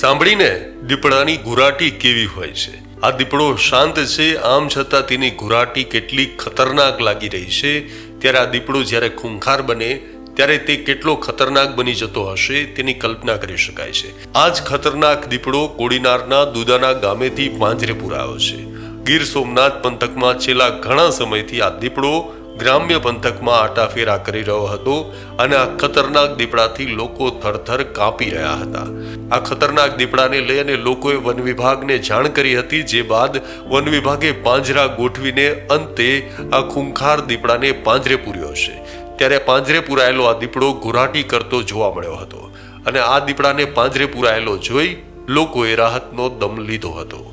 સાંભળીને દીપડાની ઘુરાટી કેવી હોય છે। આ દીપડો શાંત છે, આમ છતાં તેની ઘુરાટી કેટલી ખતરનાક લાગી રહી છે। ત્યારે આ દીપડો જ્યારે ખૂંખાર બને ત્યારે તે કેટલો ખતરનાક બની જતો હશે તેની કલ્પના કરી શકાય છે। આ જ ખતરનાક દીપડો કોડીનારના દુદાના ગામેથી પાંજરે પુરાયો છે। ગીર સોમનાથ પંથકમાં છેલ્લા ઘણા સમયથી આ દીપડો ગ્રામ્ય પંથકમાં આટાફેરા કરી રહ્યો હતો અને આ ખતરનાક દીપડાથી લોકો થરથર કાંપી રહ્યા હતા। આ ખતરનાક દીપડાને લઈ અને લોકોએ વન વિભાગને જાણ કરી હતી, જે બાદ વન વિભાગે પાંજરા ગોઠવીને અંતે આ ખૂંખાર દીપડાને પાંજરે પૂર્યો છે। ત્યારે પાંજરે પુરાયેલો આ દીપડો ઘુરાટી કરતો જોવા મળ્યો હતો અને આ દીપડાને પાંજરે પુરાયેલો જોઈ લોકોએ રાહતનો દમ લીધો હતો।